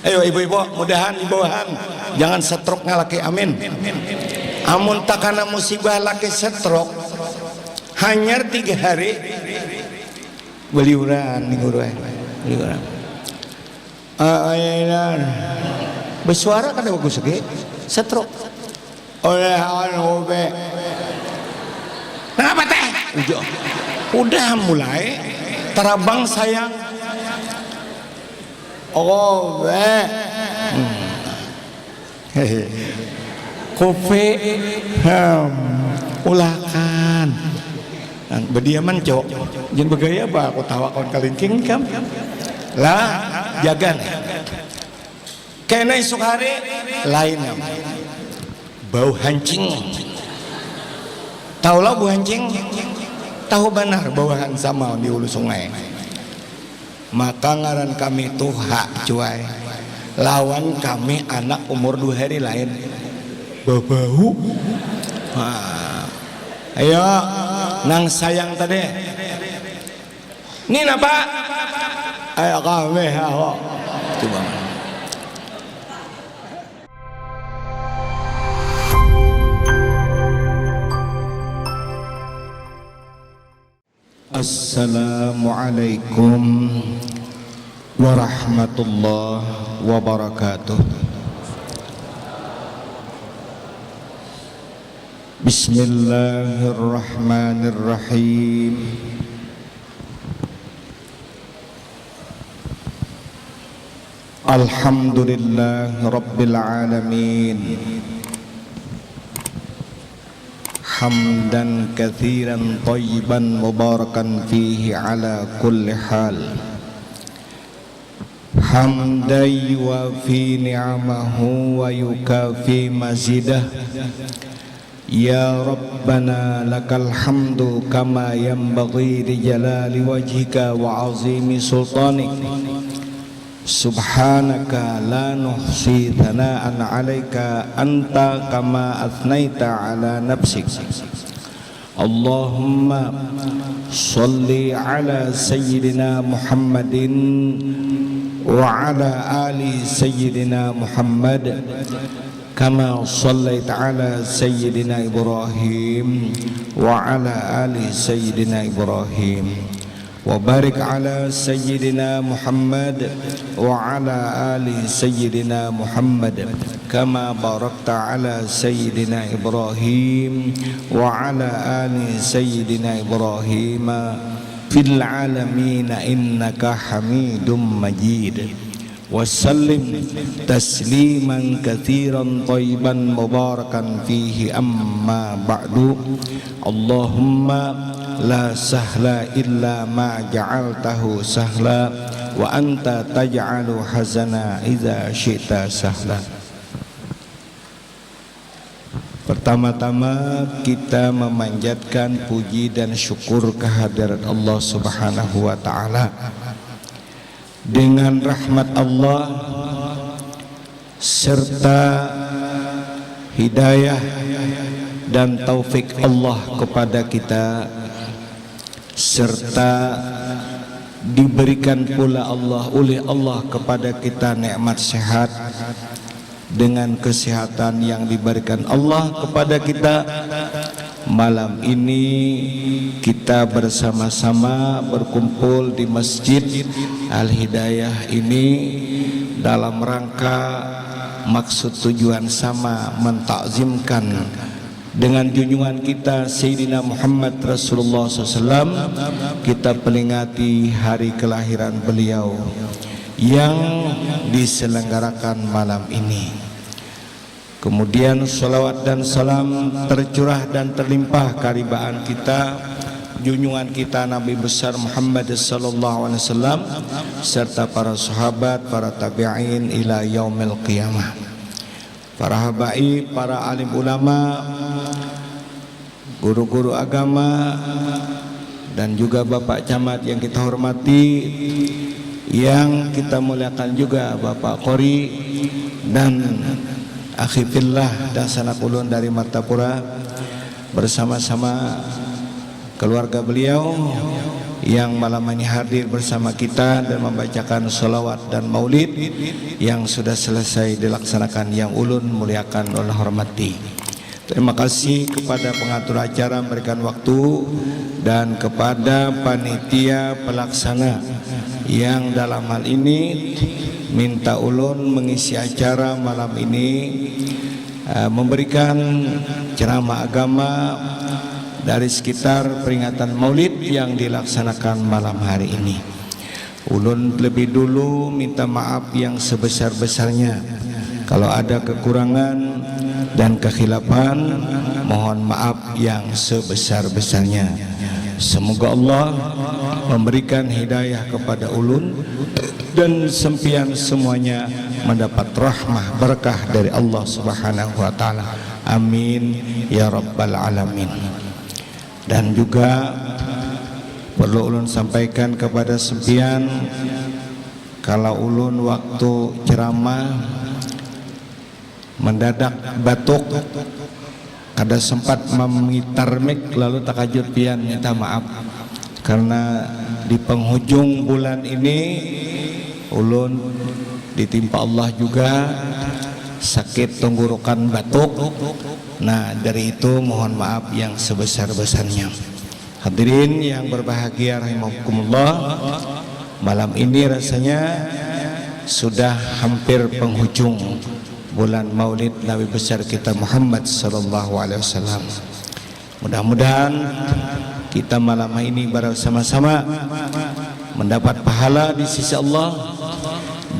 Ayo ibu-ibu, mudahan ibuhan jangan stroke ngalaki, amin. Amun takana musibah laki stroke hanyar 3 hari beliuran nih guru, beliuran bersuara kan bagus lagi stroke oleh anu be kenapa teh udah mulai terabang sayang oh be kopi ulakan berdiaman cok jangan bergaya apa aku tawa kawan kalincing kam lah jaga nih kena esok hari lain bau hancing tahu lah bau hancing tahu benar bauan sama di hulu sungai maka ngaran kami tuh hak cuai lawan kami anak umur 2 hari lain bau ayo nang sayang tadi ini apa ayo kami coba Assalamualaikum warahmatullahi wabarakatuh. Bismillahirrahmanirrahim. Alhamdulillahi rabbil alamin. Hamdan katsiran thayyiban mubarakan fihi ala kulli hal. Hamdan yuwafi ni'amahu wa yukafi mazidah. Ya Rabbana lakal hamdu kama yanbaghi li jalali wajhika wa azimi sultanik. Subhanaka la nuhsi thana'an 'alaika anta kama athnaita 'ala nafsik. Allahumma shalli 'ala sayyidina Muhammadin wa 'ala ali sayyidina Muhammad kama shallaita 'ala sayyidina Ibrahim wa 'ala ali sayyidina Ibrahim. Wa barik ala sayyidina Muhammad wa ala ali sayyidina Muhammad kama barakta ala sayyidina Ibrahim wa ala ali sayyidina Ibrahim fil alamin innaka Hamidum Majid. Wassallim tasliman katsiran thayyiban mubarakan fihi amma ba'du. Allahumma la sahla illa ma ja'altahu sahla wa anta taj'alu hazana idza syi'ta sahla. Pertama-tama kita memanjatkan puji dan syukur kehadirat Allah Subhanahu wa taala. Dengan rahmat Allah serta hidayah dan taufik Allah kepada kita, serta diberikan pula oleh Allah kepada kita nikmat sehat. Dengan kesehatan yang diberikan Allah kepada kita, malam ini kita bersama-sama berkumpul di Masjid Al-Hidayah ini dalam rangka maksud tujuan sama, mentakzimkan dengan junjungan kita Sayyidina Muhammad Rasulullah SAW. Kita peringati hari kelahiran beliau yang diselenggarakan malam ini. Kemudian salawat dan salam tercurah dan terlimpah karibaan kita, junjungan kita Nabi besar Muhammad sallallahu alaihi wasallam serta para sahabat, para tabi'in ila yaumil qiyamah. Para habaib, para alim ulama, guru-guru agama, dan juga Bapak Camat yang kita hormati, yang kita muliakan juga Bapak Qori dan akhi fillah dan sanak ulun dari Martapura bersama-sama keluarga beliau yang malam ini hadir bersama kita dan membacakan sholawat dan maulid yang sudah selesai dilaksanakan, yang ulun muliakan Allah hormati. Terima kasih kepada pengatur acara memberikan waktu dan kepada panitia pelaksana yang dalam hal ini minta ulun mengisi acara malam ini, memberikan ceramah agama dari sekitar peringatan maulid yang dilaksanakan malam hari ini. Ulun lebih dulu minta maaf yang sebesar-besarnya. Kalau ada kekurangan dan kekhilafan, mohon maaf yang sebesar-besarnya. Semoga Allah memberikan hidayah kepada ulun dan sempian semuanya mendapat rahmah berkah dari Allah Subhanahu wa taala. Amin ya rabbal alamin. Dan juga perlu ulun sampaikan kepada sempian, kalau ulun waktu ceramah mendadak batuk, kada sempat memitar mic, lalu takajud pian minta maaf karena di penghujung bulan ini ulun ditimpa Allah juga sakit tenggorokan batuk. Nah, dari itu mohon maaf yang sebesar-besarnya. Hadirin yang berbahagia rahimakumullah, malam ini rasanya sudah hampir penghujung bulan Maulid Nabi besar kita Muhammad sallallahu alaihi wasallam. Mudah-mudahan kita malam ini bersama-sama mendapat pahala di sisi Allah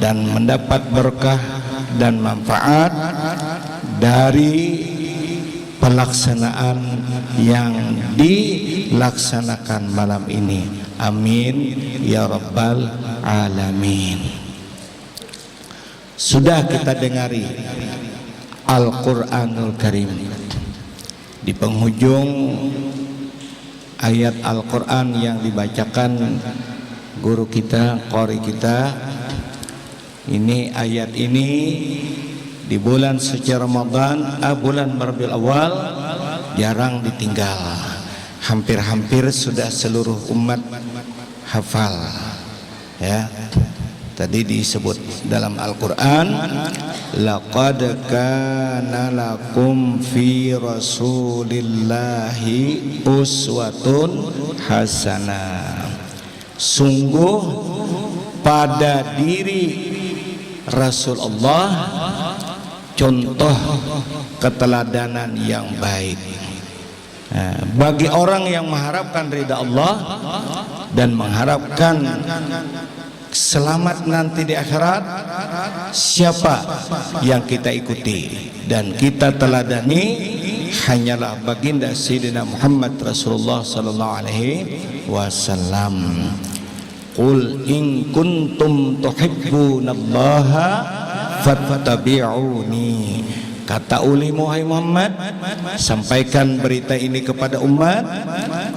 dan mendapat berkah dan manfaat dari pelaksanaan yang dilaksanakan malam ini. Amin ya rabbal alamin. Sudah kita dengari Al-Quranul Karim. Di penghujung ayat Al-Quran yang dibacakan guru kita, qori kita, ini ayat ini di bulan suci Ramadan, bulan Rabiul Awal jarang ditinggal. Hampir-hampir sudah seluruh umat hafal. Ya. Tadi disebut dalam Al-Quran, laqad kana lakum fi rasulillahi uswatun hasanah. Sungguh pada diri Rasulullah contoh keteladanan yang baik. Nah, bagi orang yang mengharapkan ridha Allah dan mengharapkan selamat nanti di akhirat, siapa yang kita ikuti dan kita teladani hanyalah baginda Sayyidina Muhammad Rasulullah sallallahu alaihi wasallam. Qul in kuntum tuhibbunallaha fattabi'uni. Kata ulimu hai Muhammad, sampaikan berita ini kepada umat,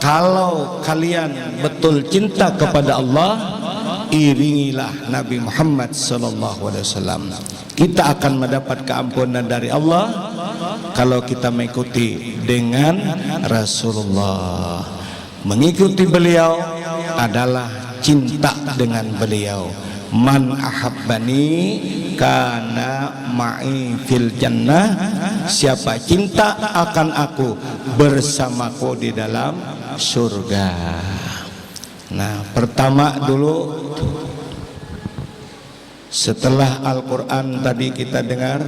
kalau kalian betul cinta kepada Allah, iringilah Nabi Muhammad sallallahu alaihi wasallam. Kita akan mendapat keampunan dari Allah kalau kita mengikuti dengan Rasulullah. Mengikuti beliau adalah cinta dengan beliau. Man ahabbani kana ma'i fil jannah. Siapa cinta akan aku, bersamaku di dalam surga. Nah, pertama dulu, setelah Al-Quran tadi kita dengar,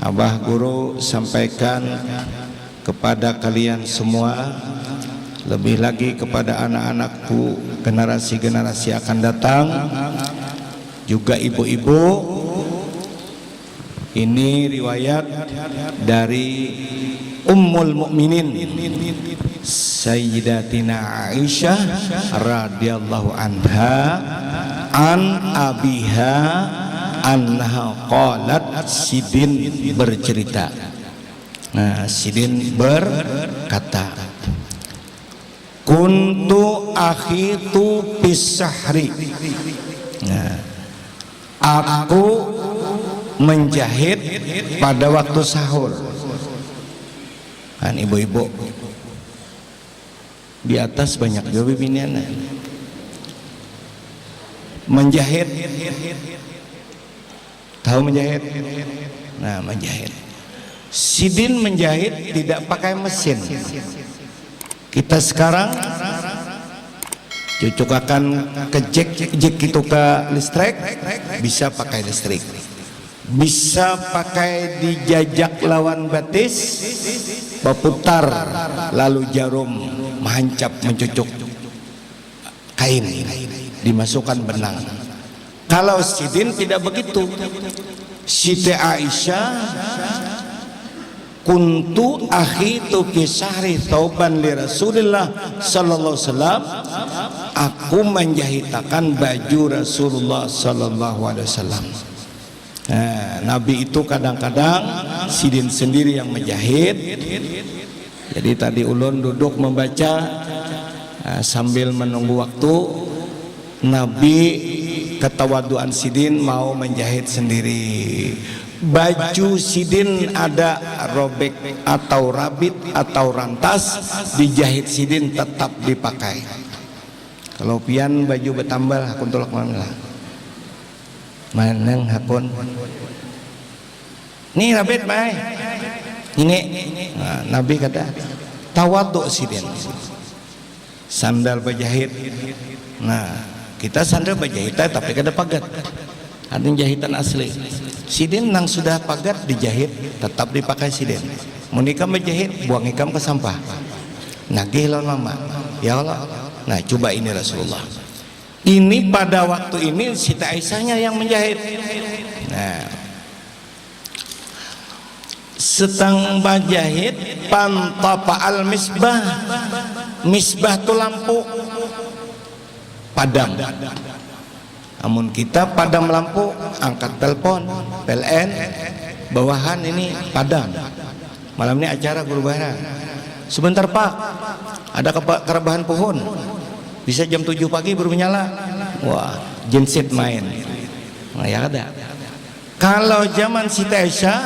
Abah Guru sampaikan kepada kalian semua, lebih lagi kepada anak-anakku, generasi-generasi akan datang, juga ibu-ibu. Ini riwayat dari Ummul Mukminin Sayyidatina Aisyah radhiyallahu anha an abiha anha qalat. Sidin bercerita. Nah, Sidin berkata, kuntu akhitu pisahri. Nah, aku menjahit pada waktu sahur. Kan ibu-ibu Di atas banyak juga biniana. Menjahit, tahu menjahit? Nah, menjahit. Sidin menjahit tidak pakai mesin. Kita sekarang cucukakan ke jek itu ke listrik, bisa pakai listrik, bisa pakai dijajak lawan batis, berputar lalu jarum menghancap mencucuk kain, dimasukkan benang. Kalau sidin tidak begitu. Siti Aisyah, kuntu akhitu fi syahri tauban li Rasulillah sallallahu alaihi wasallam, aku menjahitakan baju Rasulullah sallallahu alaihi wasallam. Nah, Nabi itu kadang-kadang sidin sendiri yang menjahit. Jadi tadi ulun duduk membaca sambil menunggu waktu. Nabi ketawaduan sidin mau menjahit sendiri. Baju sidin ada robek atau rabit atau rantas, dijahit sidin tetap dipakai. Kalau pian baju bertambal hakun tolak mana? Maneng hakun. Nih rabit mai. Ini nah, Nabi kata tawaduk sidin. Sandal berjahit. Nah, kita sandal berjahit tapi kada pagat. Ada jahitan asli. Sidin nang sudah pagat dijahit tetap dipakai sidin. Mun ikam berjahit buang ikam ke sampah. Nagih lawan mama. Ya Allah. Nah, coba ini Rasulullah. Ini pada waktu ini Siti Aisyahnya yang menjahit. Nah, setang bajahit pantapa al misbah. Misbah itu lampu padam. Namun kita padam lampu, angkat telepon PLN, bawahan ini padam. Malam ini acara guru bahasa. Sebentar Pak, ada kerebahan pohon. Bisa jam 7 pagi baru menyala. Wah, genset main. Nah, ya ada. Kalau zaman Siti Aisyah,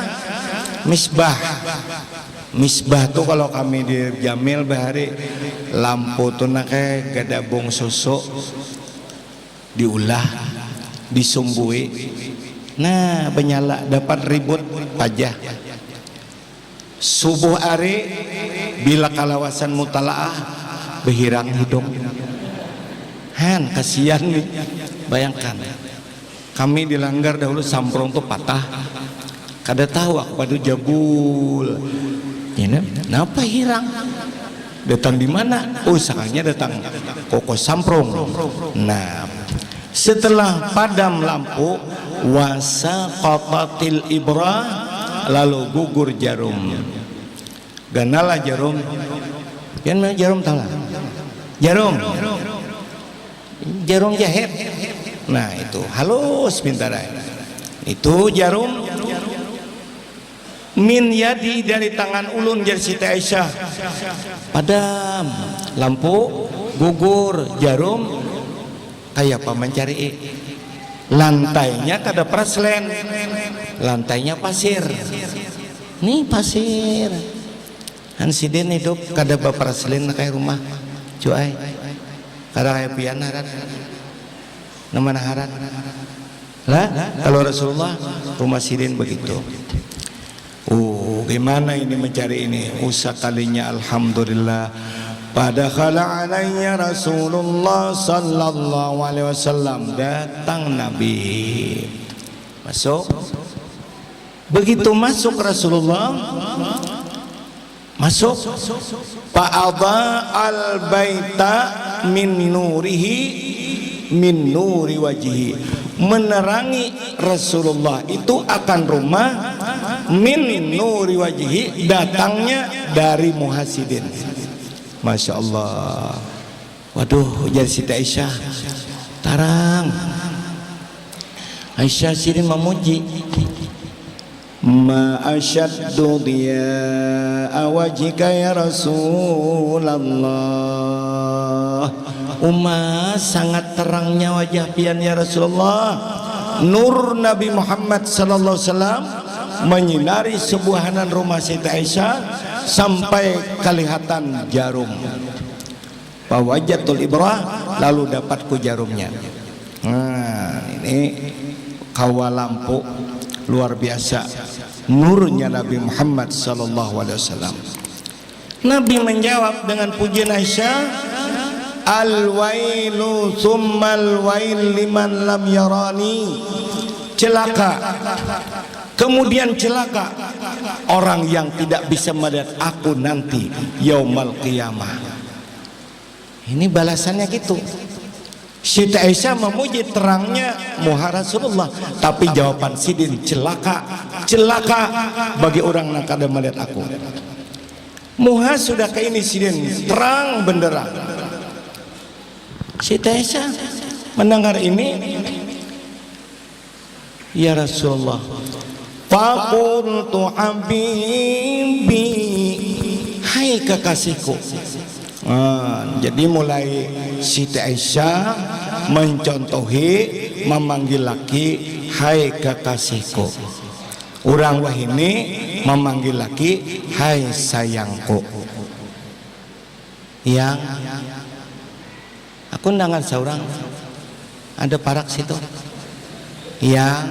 misbah. Misbah tuh kalau kami di Jamil bahari lampu tuh nake gadabung susu diulah disumbui. Nah, menyala dapat ribut pajah. Subuh hari bila kalawasan mutalaah berhirang hidung. Han kasihan nih. Bayangkan kami dilanggar dahulu samprong tuh patah. Kada tahu aku padu jabul. Ini kenapa hirang? Datang di mana? Oh, sekarangnya datang koko samprong. Nah, setelah padam lampu, wasaqatatil ibra, lalu gugur jarum. Ganalah jarum. Yang mana jarum tala? Jarum. Jarum jahit. Nah, itu halus bintara. Itu jarum min yadi dari tangan ulun jar Siti Aisyah. Padam lampu, gugur jarum, kayak apa mencari. Lantainya kada praslen, lantainya pasir. Nih pasir. Hansidin hidup kada bapraslen kayak rumah. Cuai. Kada kayak pian harat. Namanya harat. Lah, kalau Rasulullah rumah sidin begitu. Gimana ini mencari ini? Usah kalinya alhamdulillah. Pada khala alaiya Rasulullah sallallahu alaihi wasallam, datang Nabi. Masuk. Begitu masuk Rasulullah, masuk. Fa'adha al-baita min nurihi min nuri wajhi, menerangi Rasulullah itu akan rumah min nuri wajhi, datangnya dari muhasidin. Masya Allah. Waduh, jadi Siti Aisyah tarang. Aisyah sidin memuji, ma asyaddu diya wajhika ya Rasulullah. Sangat terangnya wajah pian ya Rasulullah. Nur Nabi Muhammad sallallahu alaihi wasallam menyinari sebuahanan rumah Siti Aisyah sampai kelihatan jarum. Fawajatul ibrah, lalu dapatku jarumnya. Nah, ini kawal lampu luar biasa, nurnya Nabi Muhammad sallallahu alaihi wasallam. Nabi menjawab dengan pujian Aisyah, al-wailu tsummal wail liman lam yarani. Celaka, kemudian celaka orang yang tidak bisa melihat aku nanti yaumul qiyamah. Ini balasannya gitu. Siti Aisyah memuji terangnya muha Rasulullah, tapi jawaban Sidin, celaka, celaka bagi orang yang kada melihat aku. Muha sudah ke ini Sidin, terang benderang. Siti Aisyah mendengar ini, ya Rasulullah, faqultu habibi, hai kekasihku. Jadi mulai Siti Aisyah mencontohi memanggil laki hai kekasihku. Orang wahini memanggil laki hai sayangku. Yang aku undangan seorang ada parak situ. Yang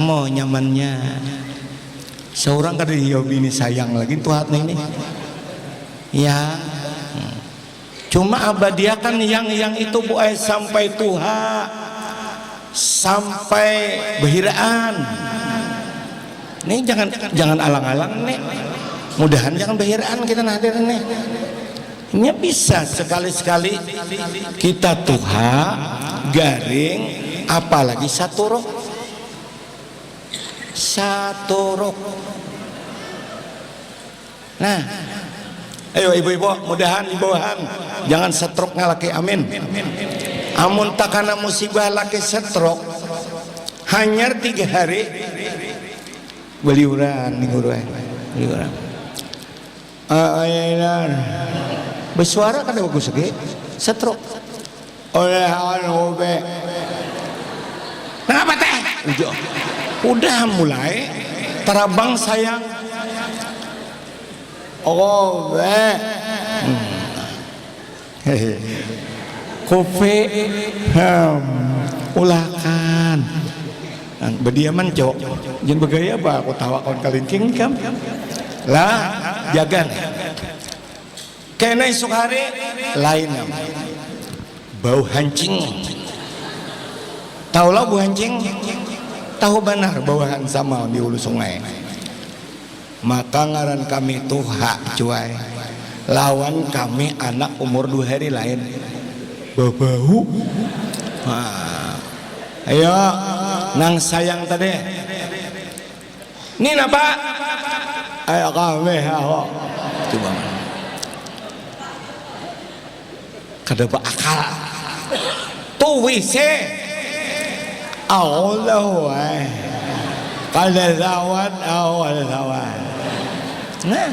mau nyamannya seorang kada ini sayang lagi tuhan ini. Yang cuma abadiakan yang itu Bu sampai tuha, sampai behiraan. Nih jangan alang-alang nih. Mudahan jangan behiraan kita hadir nih. Ini bisa sekali-sekali kita tuha garing, apalagi satu rok. Nah, ayo ibu-ibu, mudahan ibuhan jangan stroke ngalaki, amin. Amun takana musibah laki stroke, hanyar 3 hari beliuran nih guru, beliuran. Ayah bersuara kan bagus lagi, stroke. Oleh anu be, kenapa teh? Udah mulai terabang sayang. Oh be, kopi, ulakan. Bediaman cok, jangan bergaya apa? Aku tawa kawan kalincing kam. Lah, jaga nih. Kena esok hari lain bau hancing. Tahu lah bau hancing? Tahu benar bauan sama di hulu sungai. Maka ngaran kami tuh hak cuai. Lawan kami anak umur 2 hari lain. Bau. Ayo, nang sayang tadi. Ini apa? Ayo kami, ayo. Coba. Kada bakal. Tuh wise. Allah wah. Kada zawat awal zawat. Nah,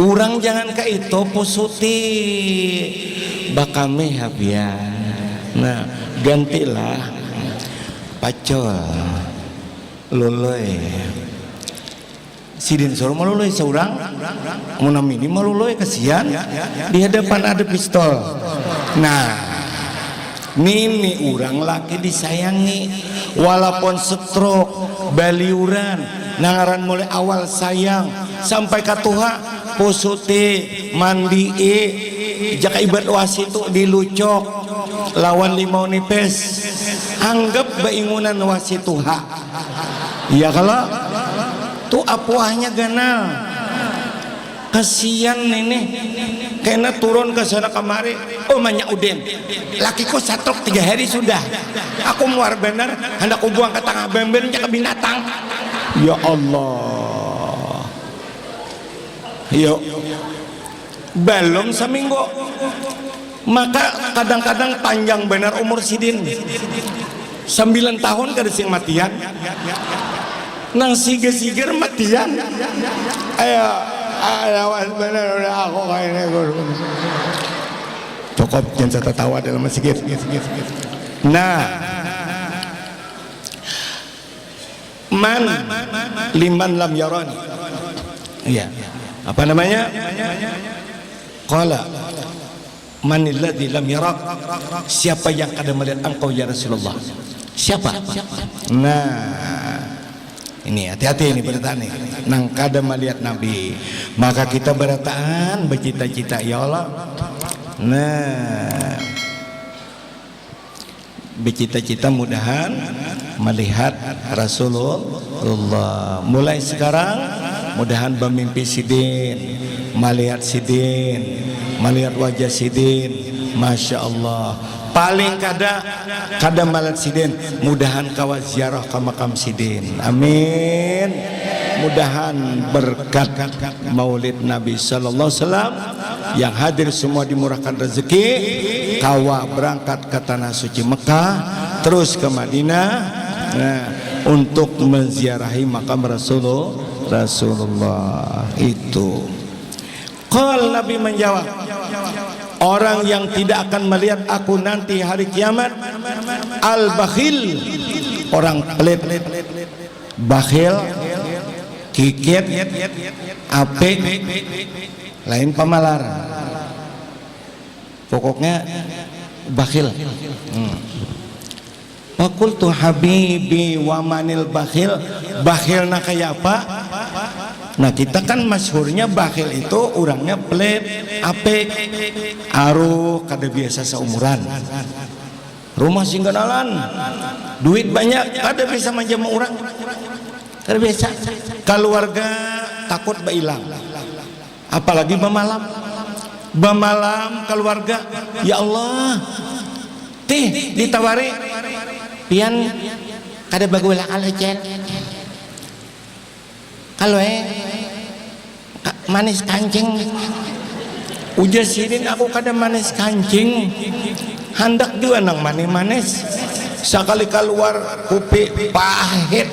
orang jangan ke itu pusuti bakame habian. Nah, gantilah pacol loloy. Sidin suruh maloloy seorang, munam ini maloloy kasihan. Di hadapan ada pistol. Nah, nini orang laki disayangi, walaupun stroke, baliuran, nangaran mulai awal sayang sampai katuha pusuti mandi jaka ibad wasitu dilucok lawan limau nipes, anggap baingunan wasituha. Ya kalau tuh apuahnya ganal, kasihan ini kena turun ke sana kemari. Oh banyak uden lakiku satrok 3 hari sudah, aku muar bener hendak aku buang ke tengah bembernya ke binatang. Ya Allah, yuk belum seminggu maka kadang-kadang panjang benar umur Sidin 9 tahun kada sing matian nang siger-siger matian. Ayo awas bener udah aku kayaknya guru. Cukup jangan tertawa dalam sikit. Nah, man liman lam yarani. Iya. Apa namanya? Qala manilladzi lam yarak, siapa yang kada melihat engkau ya Rasulullah? Siapa? Nah, ini hati-hati ini bertanya nang kada melihat Nabi, maka kita berataan bercita-cita ya Allah. Nah, bercita-cita mudahan melihat Rasulullah. Mulai sekarang mudahan bermimpi sidin, melihat sidin, melihat wajah sidin, masya Allah. Paling kada melihat sidin, mudahan kawa ziarah ke makam sidin. Amin. Mudahan berkat maulid Nabi sallallahu alaihi wasallam yang hadir semua dimurahkan rezeki, kawa berangkat ke tanah suci Mekah, terus ke Madinah, nah, untuk menziarahi makam Rasulullah itu. Qal, Nabi menjawab, orang yang tidak akan melihat aku nanti hari kiamat, al-bakhil, orang pelit, bakhil, kikit, apik, lain pamalar, pokoknya bakhil. Qultu habibi wa manil bakhil, bakhil nak kayak apa? Nah, kita kan masyhurnya bakhil itu orangnya pelit, apik, aruh, kada biasa seumuran, rumah singgonalan, duit banyak, kada bisa manjamu orang, kada biasa, keluarga takut bailang, apalagi bemalam keluarga, ya Allah, tih ditawari, pian kada bagula alacen, kalau manis kancing, ujar sidin aku kada manis kancing, hendak juga nang manis, sekali keluar kopi pahit,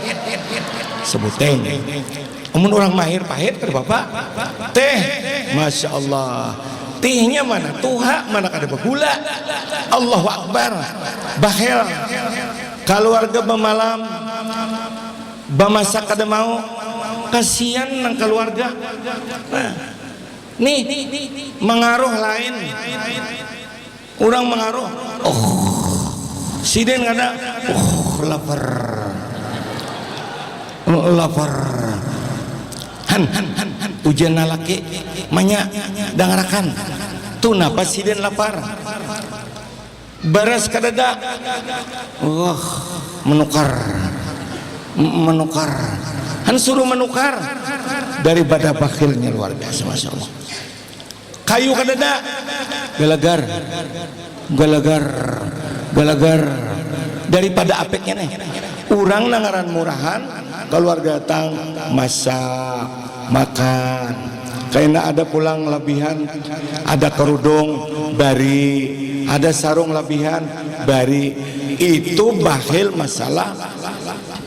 sebutin, umun orang mahir pahit ke bapak, teh, masya Allah, tehnya mana, tuha mana kada bergula, Allahu Akbar, bakhil, keluarga bemalam, bemasak kada mau, kasihan nang keluarga. Nah, nih mengaruh lain, orang mengaruh, sidin kada, lapar, han, ujian laki, manya, dangarakan, tuh napa sidin lapar, beres kadada, menukar, han suruh menukar, daripada bakhilnya luar biasa, masya Allah. Kayu kadada, galagar, daripada apeknya nih. Urang nangaran murahan, keluarga datang masak, makan. Karena ada pulang lebihan, ada kerudung bari, ada sarung lebihan bari. Itu bakhil masalah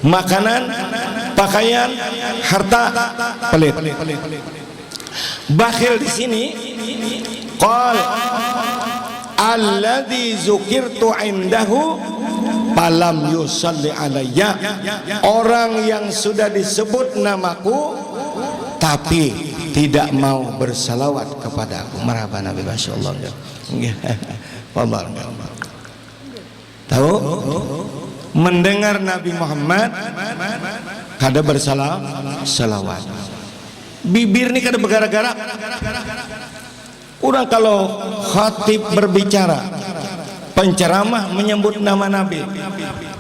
makanan, pakaian, harta, pelit. Bakhil di sini, qal alladzi zukirtu indahu falam yusalli alayya, orang yang sudah disebut namaku tapi tidak mau bersalawat kepadaku. Marhaban Nabi, masyaallah. Tahu? Mendengar Nabi Muhammad kada bersalawat, bibir nih kada bergara-gara. Orang kalau khatib berbicara, penceramah menyebut nama Nabi,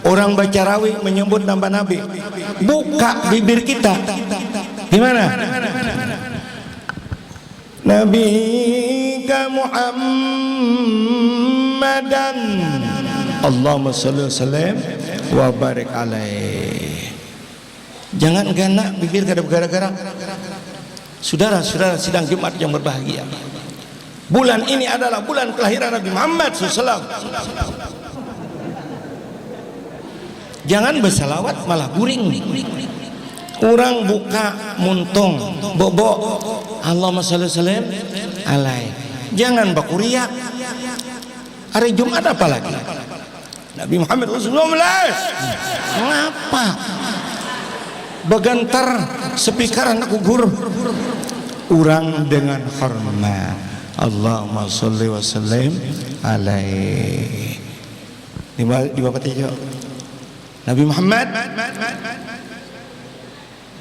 orang baca rawi menyebut nama Nabi, buka bibir kita gimana? Nabi ka Muhammadan Allahumma sholli wasallim wa barik alaih. Jangan gana bibir kada bergara-gara. Saudara-saudara sidang Jumat yang berbahagia, bulan ini adalah bulan kelahiran Nabi Muhammad SAW. Jangan bersalawat malah guring. Orang buka muntung bobo Allahumma sholli wasallim alaih. Jangan bakuriak. Hari Jumat apa lagi? Nabi Muhammad Rasulullah. Ngapa? Bagantar sepikaran aku gur. Orang dengan hormat, Allahumma sholli wa sallim alaihi. Di Bapak Tejo Nabi Muhammad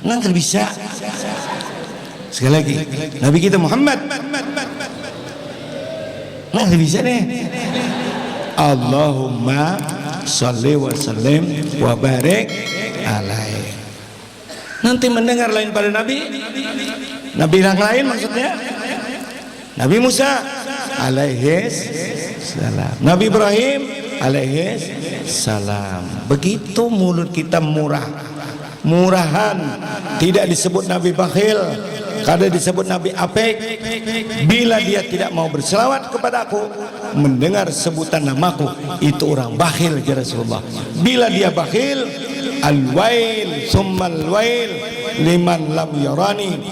nggak bisa. Sekali lagi Nabi kita Muhammad nggak bisa nih. Allahumma sholli wa sallim wa barik alaihi. Nanti mendengar lain pada Nabi yang lain, maksudnya Nabi Musa alaihi salam, Nabi Ibrahim alaihi salam. Begitu mulut kita murahan, tidak disebut Nabi bakhil, kada disebut Nabi apek. Bila dia tidak mau berselawat kepada aku, mendengar sebutan namaku, itu orang bakhil ya Rasulullah. Bila dia bakhil, al-wail summal wail liman lam yarani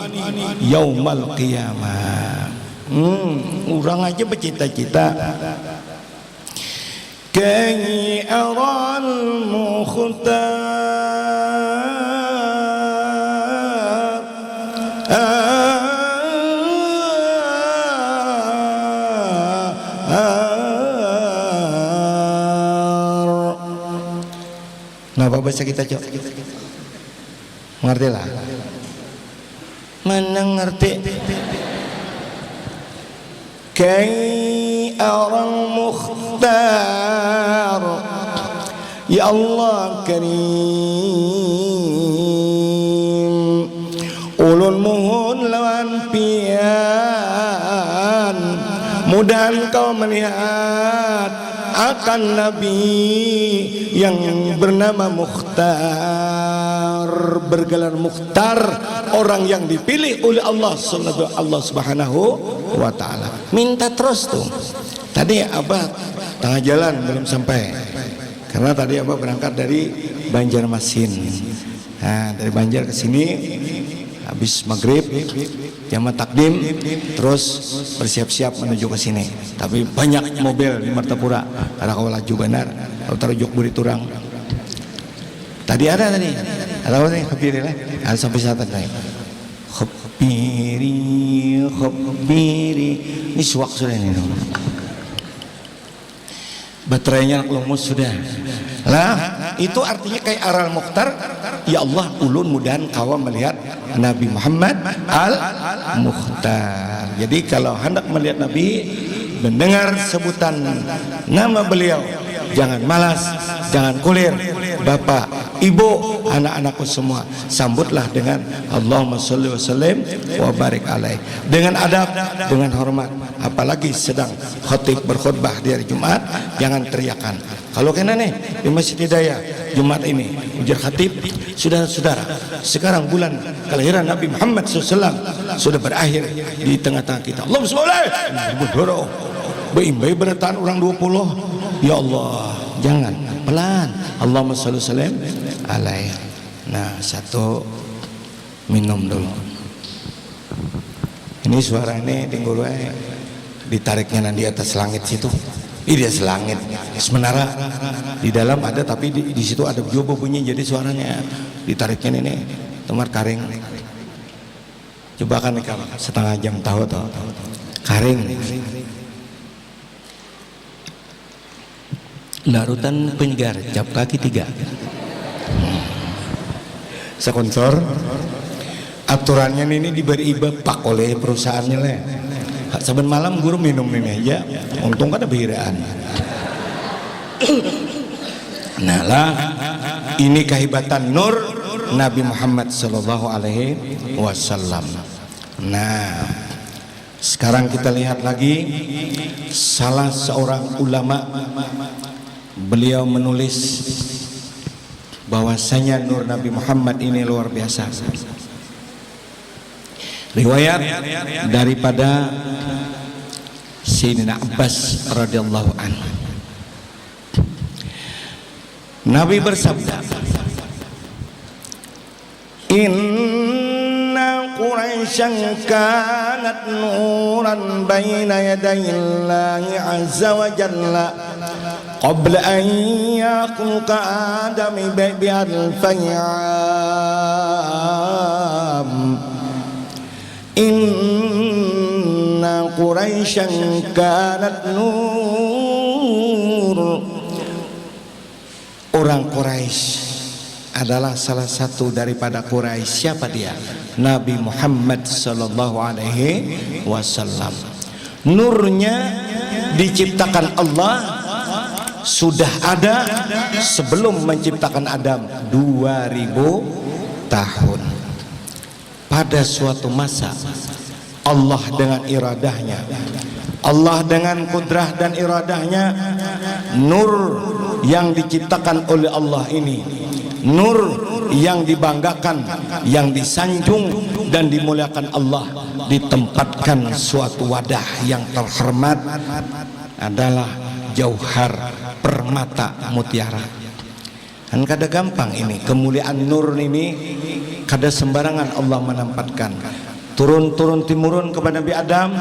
yaumal qiyamah. Orang aja bercita-cita kay aral mukhtar Napa bahasa kita cok? Mengerti lah? Mana ngerti? Kay orang mukhtar, ya Allah karim, ulun muhun lawan pian, mudah kau melihat akan Nabi yang bernama Mukhtar, bergelar Mukhtar, orang yang dipilih oleh Allah Subhanahu wa ta'ala. Minta terus tuh. Tadi Abah tengah jalan belum sampai, karena tadi Abah berangkat dari Banjarmasin. Nah, dari Banjar ke sini habis maghrib jamaah takdim, terus bersiap-siap menuju ke sini. Tapi banyak mobil di Martapura, karena kau laju benar, kau taruh buri turang. Tadi ada apa nih? Khapiri lah, ada sampai saat tadi. Khapiri, ini suak sudah ini. Baterainya lumus sudah. Lah, itu artinya kayak aral mukhtar. Ya Allah, ulun mudahan kau melihat Nabi Muhammad al-Mukhtar. Jadi kalau hendak melihat Nabi, mendengar sebutan nama beliau, jangan malas, jangan kulir. Bapak, ibu, anak-anakku semua, sambutlah dengan Allahumma sholli wa sallim wa barik alaih, dengan adab, dengan hormat. Apalagi sedang khatib berkhutbah di hari Jumat, jangan teriakan. Kalau kena nih di Masjid Hidayah Jumat ini ujar khatib, saudara-saudara, sekarang bulan kelahiran Nabi Muhammad SAW sudah berakhir di tengah-tengah kita. Allahumma sholli Baimbai beretan orang 20. Ya Allah, jangan, pelan. Allahumma sholli sallim alaihi. Nah, satu minum dulu. Ini suara ini tinggal ditariknya di atas langit situ. Ini dia selangit, semenara di dalam ada, tapi di situ ada juga bunyi, jadi suaranya ditariknya ini tempat karing. Coba kan setengah jam tahu karing. Larutan penyegar, cap kaki 3. Sponsor. Aturannya ini diberi bapak oleh perusahaannya lah. Saben malam guru minum ini aja, untung kan ada behiraan. Nah lah, ini kehebatan nur Nabi Muhammad Sallallahu Alaihi Wasallam. Nah, sekarang kita lihat lagi salah seorang ulama, beliau menulis bahwasanya nur Nabi Muhammad ini luar biasa. Riwayat daripada Sayyidina Abbas radhiyallahu anhu. Nabi bersabda, Inna Quraisyan kanat nuran baina yadayillahi azza wa jalla qabla an yakhluqa Adam bi'alfayam. Inna Quraisyan kanat nur. Orang Quraisy adalah salah satu daripada Quraisy. Siapa dia? Nabi Muhammad sallallahu alaihi wasallam. Nurnya diciptakan Allah sudah ada sebelum menciptakan Adam 2000 tahun. Pada suatu masa Allah dengan iradahnya, Allah dengan kudrah dan iradahnya, nur yang diciptakan oleh Allah ini, nur yang dibanggakan, yang disanjung dan dimuliakan Allah, ditempatkan suatu wadah yang terhormat adalah jauhar permata mutiara. Kan kada gampang ini kemuliaan nur ini, kada sembarangan Allah menempatkan. Turun-turun timurun kepada Nabi Adam,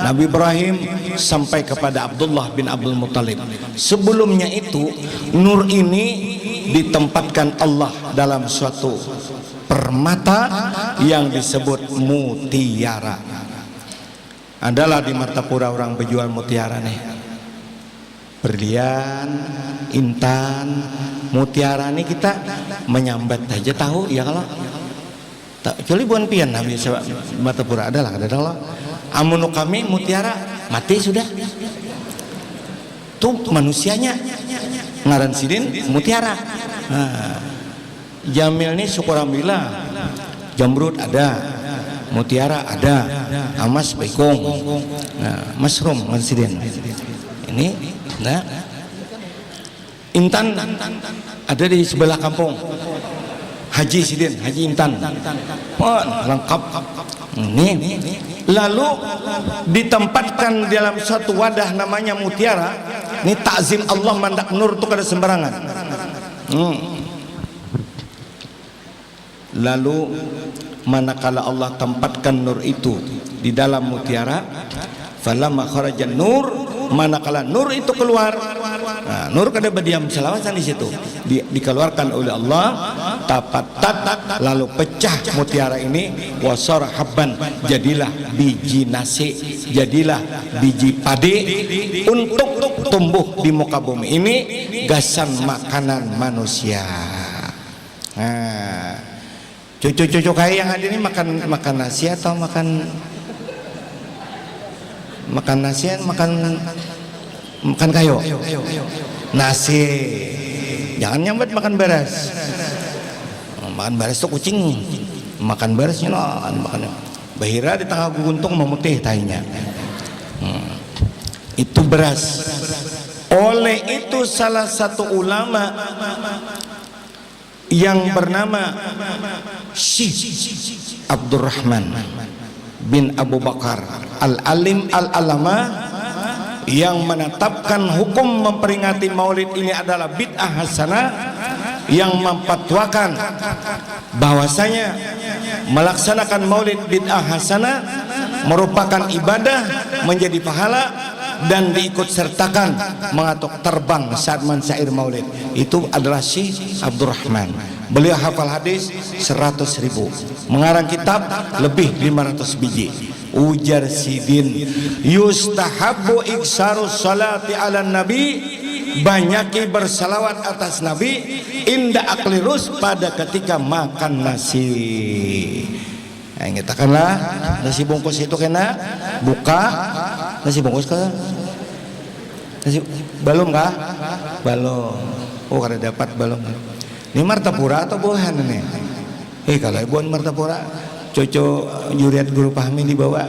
Nabi Ibrahim, sampai kepada Abdullah bin Abdul Muttalib. Sebelumnya itu nur ini ditempatkan Allah dalam suatu permata yang disebut mutiara. Adalah di Martapura orang berjual mutiara nih, berlian, intan, mutiara nih kita menyambat aja tahu ya kalau kecuali buan pian Nabi Martapura adalah amunu kami mutiara mati sudah tuh manusianya ngaran sidin mutiara. Nah, Jamil ini syukur alhamdulillah, jamrud ada, mutiara ada, amas baikong, nah, mushroom ngaran sidin ini, nah intan ada di sebelah kampung Haji Sidin, Haji Intan, oh, lengkap. Ini lalu ditempatkan dalam suatu wadah namanya mutiara. Ini takzim Allah mandak nur itu kada sembarangan. Lalu manakala Allah tempatkan nur itu di dalam mutiara, falamma kharajan nur, manakala nur itu keluar, nah, nur kada berdiam selawasan di situ, dikeluarkan oleh Allah, tapatat, lalu pecah mutiara ini, wasara habban, jadilah biji nasi, jadilah biji padi untuk tumbuh di muka bumi ini, gasan makanan manusia. Nah, cucu-cucu kayak yang ada ini makan nasi atau makan nasi, makan kayu, nasi, jangan nyambat makan beras. Makan beras tuh kucing, makan berasnya makan bahira di tengah guntung memutih tainya. Itu beras. Oleh itu salah satu ulama yang bernama Syekh Abdurrahman bin Abu Bakar Al-Alim Al-Alama yang menetapkan hukum memperingati maulid ini adalah bid'ah hasanah, yang memfatwakan bahwasanya melaksanakan maulid bid'ah hasanah merupakan ibadah, menjadi pahala, dan diikut sertakan mengatuk terbang saat mensyair maulid. Itu adalah Syekh Abdurrahman. Beliau hafal hadis 100.000, mengarang kitab lebih 500 biji. Ujar Sidin, yustahabbu iksarus salati ala nabi, banyaki bersalawat atas nabi, inda aklirus, pada ketika makan nasi. Nah, katakanlah nasi bungkus itu kena buka, nasi bungkus ke nasi balum kah? Balum. Oh, kada dapat balum. Ini Martapura atau buahan ini? Kalau buan Martapura, cucu juriat guru Fahmi dibawa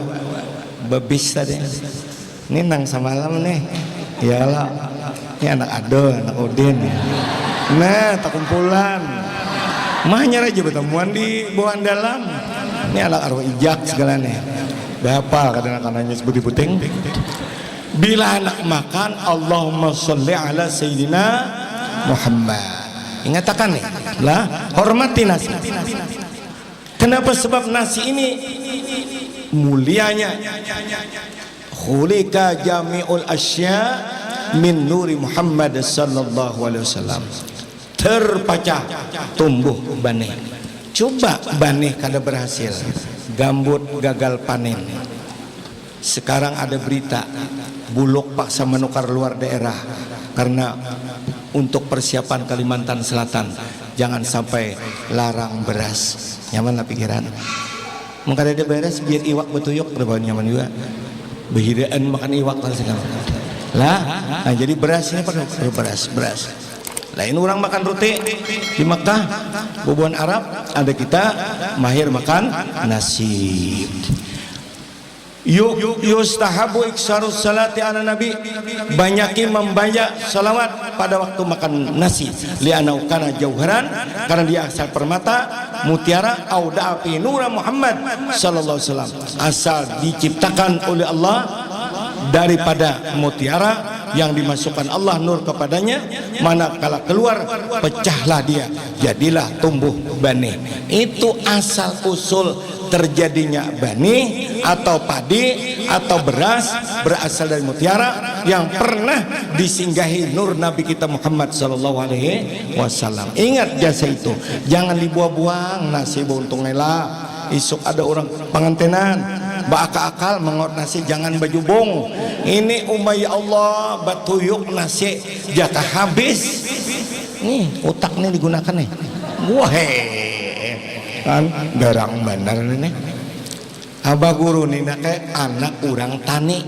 babis tadi. Ini nang semalam nih. Ya lah. Ini anak Ado, anak Udin. Nah, tak kumpulan. Mahnya aja pertemuan di bawaan dalam. Ini anak arwah ijak segala nih. Bapak kadang-kadang sebut puting. Bila anak makan, Allahumma sholli ala Sayyidina Muhammad. Ingatakan nih, lah hormati nasi. Kenapa? Sebab nasi ini mulianya. Khulika jami'ul asya min nuri Muhammad sallallahu alaihi wasallam. Terpecah tumbuh banih. Coba banih kada berhasil, gambut gagal panen. Sekarang ada berita Bulog paksa menukar luar daerah karena untuk persiapan Kalimantan Selatan jangan sampai larang beras. Nyaman lah pikiran. Maka ada beras biar iwak betuyuk terbawa nyaman juga. Behiraan makan iwak kan sekarang. Lah, nah jadi beras ini pakai beras. Lain orang makan roti di Makkah, bubuhan Arab, ada kita mahir makan nasi. Yustahabu iksarus salati ala nabi, banyaki membaca salawat pada waktu makan nasi. Li'anau kana jauharan, karena dia asal permata mutiara, auda api nura Muhammad sallallahu alaihi wasallam, asal diciptakan oleh Allah daripada mutiara yang dimasukkan Allah nur kepadanya, manakala keluar pecahlah dia, jadilah tumbuh bani. Itu asal usul terjadinya bani atau padi atau beras berasal dari mutiara yang pernah disinggahi nur Nabi kita Muhammad sallallahu alaihi wasallam. Ingat jasa itu, jangan dibuang-buang nasi untungnya lah. Isuk ada orang pengantenan bakal mengot nasi, jangan baju bong. Ini umay Allah batuyuk nasi jatah habis. Nih otak nih digunakan nih. Wah kan garang bener nih. Abah guru nih kayak anak orang tani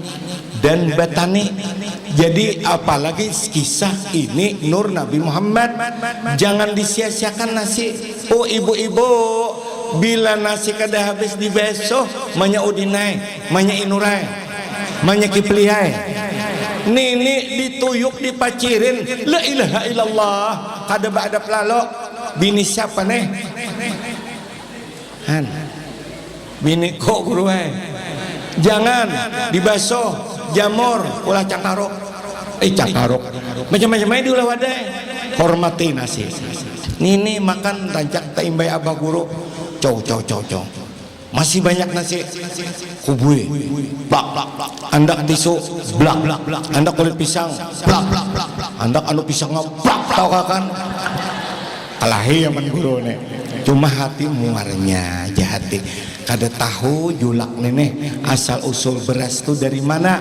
dan batani. Jadi apalagi kisah ini nur Nabi Muhammad, jangan disia-siakan nasi. Oh ibu-ibu, bila nasi kada habis di besok manya udinai, manya inurai, manya kiplihai, nini dituyuk dipacirin, la ilaha illallah, kada ba'da pelalok. Bini siapa nih? Han bini kok guru jangan dibasuh jamur ulah cakarok macam-macam aja diulah wadai. Hormati nasi. Nini makan rancak taimbai abah guru cow masih banyak nasi kubui blak andak tisu blak andak kulit pisang blak andak anu pisang blak tau kan kalahi yang guru nih. Cuma hati muarnya jahati kada tahu julak nenek asal usul beras itu dari mana,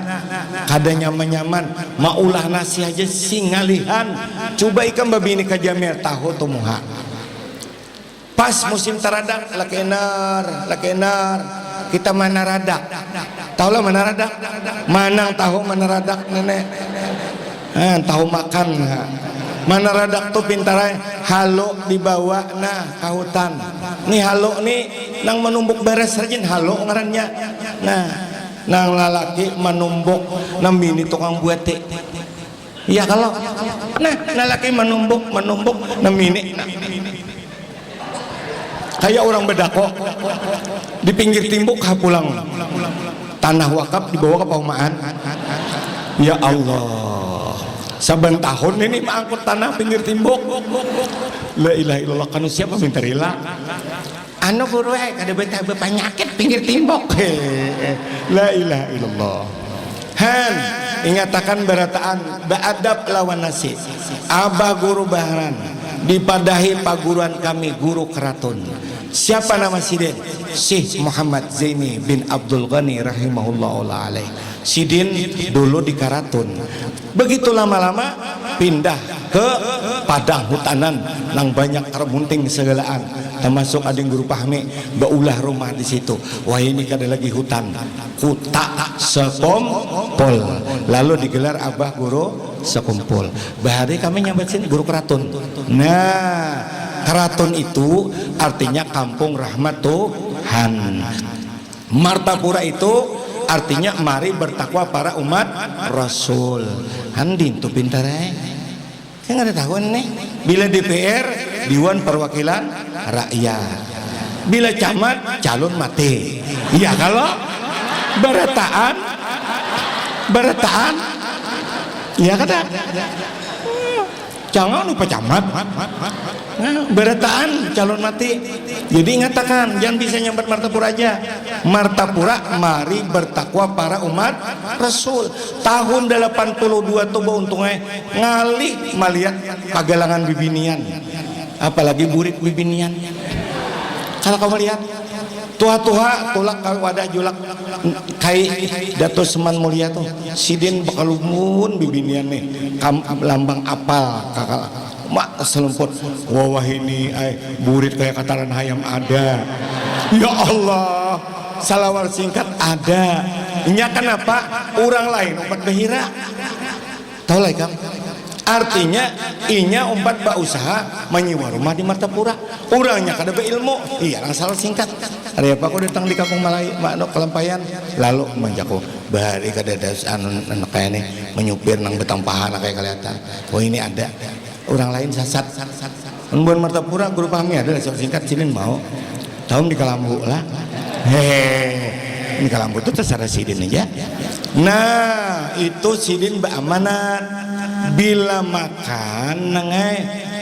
kada nyaman maulah nasi aja singalihan. Coba ikan babi ini kajamir tahu tuh muha pas musim taradak lakenar kita mana radak tahu lah mana radak manang tahu mana radak nenek tahu makan mana radak tuh pintarai halo dibawa nah ke hutan nih halo nih nang menumbuk beres rajin halo ngarannya nah nang lalaki menumbuk nang bini tukang buati iya kalau nah lalaki menumbuk nang bini kayak orang bedako di pinggir timbuk pulang tanah wakaf dibawa ke paumaan. Ya Allah, saban tahun ini mangkut tanah pinggir timbuk. La ilaha illallah, kanu siapa minta rila anu guru kada betah penyakit pinggir timbuk. La ilaha illallah. Han ingatakan berataan beadab lawan nasi. Abah guru baharan dipadahi paguruan kami guru keraton. Siapa nama Sidin? Syekh Muhammad Zaini bin Abdul Ghani rahimahullah alaih. Sidin dulu di Karaton. Begitu lama-lama pindah ke padang hutanan nang banyak karmunting segalaan, termasuk ading guru pahmi baulah rumah di situ. Wah ini kada lagi hutan, kuta sekumpul. Lalu digelar abah guru sekumpul. Bahari kami nyampe sini guru keraton. Nah, keraton itu artinya kampung rahmat Tuhan. Martapura itu artinya mari bertakwa para umat Rasul. Handin tuh pintar kan ada tahuan nih. Bila DPR Dewan Perwakilan Rakyat, bila camat calon mati. Iya kalau berataan iya kata jangan lupa camat berataan calon mati. Jadi ngatakan jangan bisa nyambat Martapura aja. Martapura mari bertakwa para umat Rasul. Tahun 82 tuh untungnya ngalih malihat pagalangan bibinian, apalagi burik bibinian. Kalau kamu lihat tuha-tuha tulak wadah julak kai Dato Seman Mulia tuh sidin bakal lumun bibinian nih lambang apal kakak mak selumput wah ini burit kayak kataran hayam ada. Ya Allah, salawat singkat ada. Nya kenapa orang lain umat behira tahu lah kan? Artinya inya umpat ba usaha menyewa rumah di Martapura. Orangnya kada beilmu. Iya lang salah singkat. Ari apa aku datang di Kampung Malai makno kelampayan lalu manjako bari kada ada anu kayak nih menyupir nang betang pahana kayak kelihatan. Oh ini ada. Orang lain sasat. Mun Martapura guru pahami ada salah singkat silin mau. Tahun di Kalambu lah. Hehe. Ini Kalambu itu terserah sidin aja. Nah, itu sidin beramanat. Bila makan nengai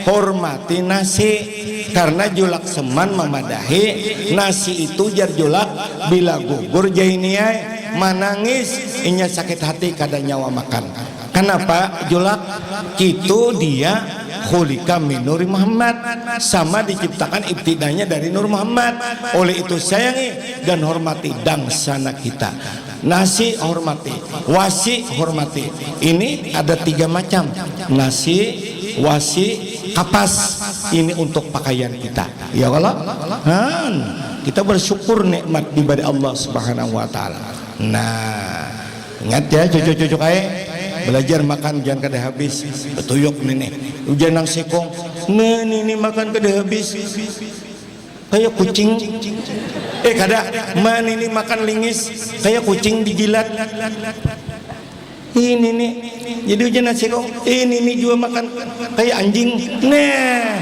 hormati nasi karena julak Seman memadahi nasi itu jar julak bila gugur jainiai manangis inya sakit hati kada nyawa makan. Kenapa julak itu dia khulika min Nuri Muhammad sama diciptakan ibtidanya dari Nur Muhammad. Oleh itu sayangi dan hormati dangsana kita. Nasi hormati, wasi hormati. Ini ada 3 macam. Nasi, wasi, kapas. Ini untuk pakaian kita. Ya Allah. Kita bersyukur nikmat ibadah Allah Subhanahu wa taala. Nah, ingat ya cucu-cucu belajar makan jangan kada habis. Betuyuk nih. Ujian nang sekong. Nah, ini makan kada habis. Kayak kucing kada man ini makan lingis kayak kucing dijilat ini nih jadi ujian nasi kok ini nih juga makan kayak anjing nah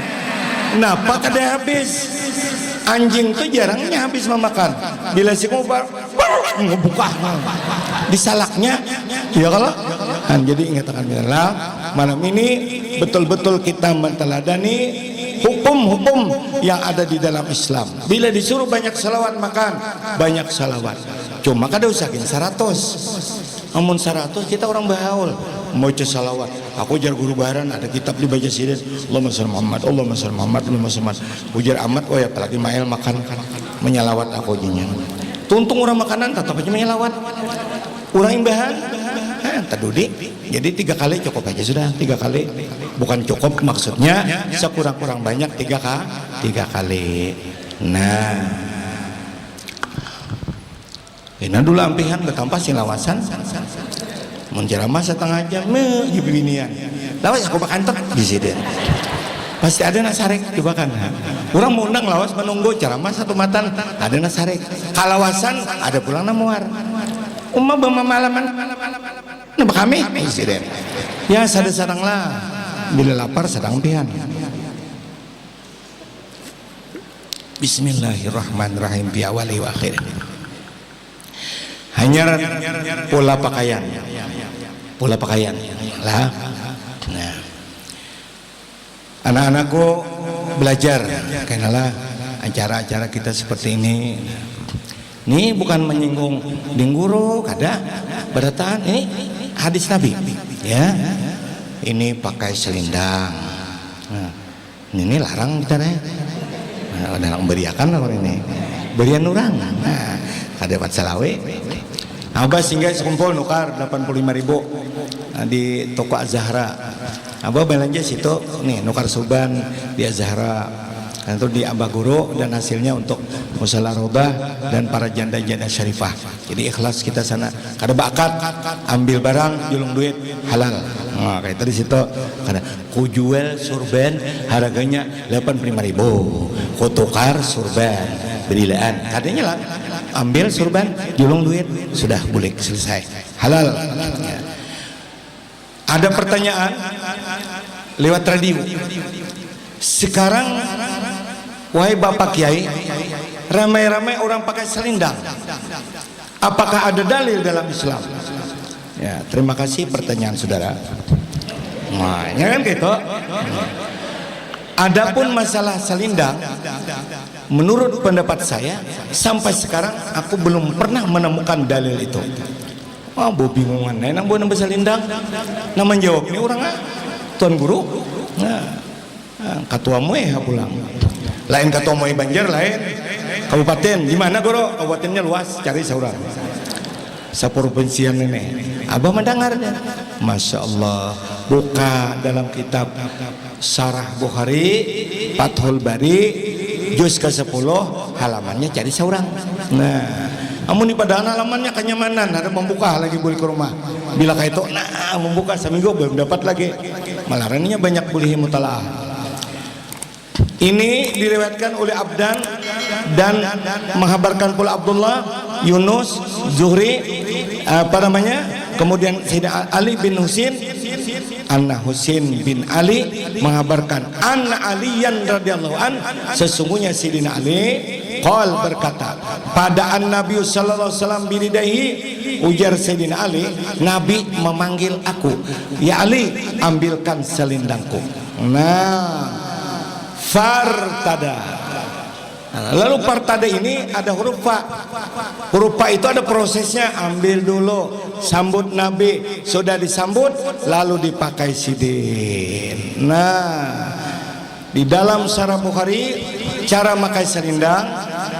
kenapa kada habis anjing tuh jarangnya habis memakan bila si ngobar ngebuka disalaknya ya kalau jadi ingatkan bilang malam ini betul-betul kita menteladani hukum-hukum yang ada di dalam Islam. Bila disuruh banyak salawat makan banyak salawat. Cuma kada usahakin 100. Amun 100 kita orang bahaul mau salawat. Aku jar guru baharan ada kitab dibaca sidin. Allahumma shalli Muhammad, Allahumma shalli Muhammad, Allahumma shalli Muhammad. Ujar amat oh ya apalagi mael makan menyalawat aku jinya. Tuntung orang makanan tetap aja menyalawat. Orang imbahan tadudi. Jadi 3 kali cukup aja sudah 3 kali. Bukan cukup maksudnya sekurang-kurang banyak 3 kali. Nah, ini dulu ampihan ketampas sing lawasan. Menjeramah setengah jam binian. Lawas aku bakantot di sini. Pasti ada nasarek dibakan. Orang mau undang lawas menunggu ceramah 1 matan ada nasarek. Kalawasan ada pulang namuar. Umma bemalaman. Nah kami presiden. Ya sadar-sadang lah. Bila lapar sedang pian. Bismillahirrahmanirrahim bi awali wa akhir. Hanya pola pakaian. Pola pakaian lah. Nah. Anak-anakku belajar kenalah acara-acara kita seperti ini. Ini bukan menyinggung dingguru kada berataan ini hadis Nabi ya. Ini pakai selendang. Nah, ini larang kita deh. Nah, ada beriakan apa ini? Berian orang. Nah, ada dapat salawe. Abah singgah sekumpul nukar 85.000 di toko Az-Zahra. Abah belanja situ nih nukar suban di Az-Zahra. Itu di Abah Guru dan hasilnya untuk musala robah dan para janda-janda syarifah. Jadi ikhlas kita sana. Kada bakat ambil barang julung duit halal. Nah, kayak tadi situ kada ku jual surban harganya 85.000. Ku tukar surban berilaan. Katanya lah ambil surban julung duit sudah boleh selesai. Halal. Ya. Ada pertanyaan lewat radio. Sekarang wahai Bapak Kiai, ramai-ramai orang pakai selendang. Apakah ada dalil dalam Islam? Ya, terima kasih pertanyaan saudara. Nah, ya kan gitu. Adapun masalah selendang, menurut pendapat saya sampai sekarang aku belum pernah menemukan dalil itu. Oh, bu bingungan. Nang bu nambah selendang. Nama jawab ini orang Tuan Guru. Nah, ketua moe pulang. Lain ketua moe Banjar lain. Kabupaten di mana goro? Kabupatennya luas, cari seorang. Saprovinsian ini. Abah mendengarnya. Masya Allah. Buka dalam kitab Syarah Bukhari, Fathul Bari, juz ke-10, halamannya cari seorang. Nah, amun di padahal halamannya kenyamanan, ada membuka lagi boleh ke rumah. Bila kayak itu, nah membuka seminggu belum dapat lagi. Malarannya banyak boleh mutalaah. Ini diriwayatkan oleh Abdan dan menghabarkan pula Abdullah, Yunus, Zuhri, kemudian Sayyidina Ali bin Husain, Anna Husain bin Ali mengabarkan Anna Aliyan radhiyallahu an, sesungguhnya Sayyidina Ali qol berkata pada Nabi sallallahu alaihi wasallam biridaihi, ujar Sayyidina Ali, Nabi memanggil aku, ya Ali, ambilkan selendangku. Nah, fartada. Lalu fartada ini ada huruf fa. Huruf fa itu ada prosesnya, ambil dulu, sambut Nabi, sudah disambut lalu dipakai sidin. Nah, di dalam Syarah Bukhari cara memakai selendang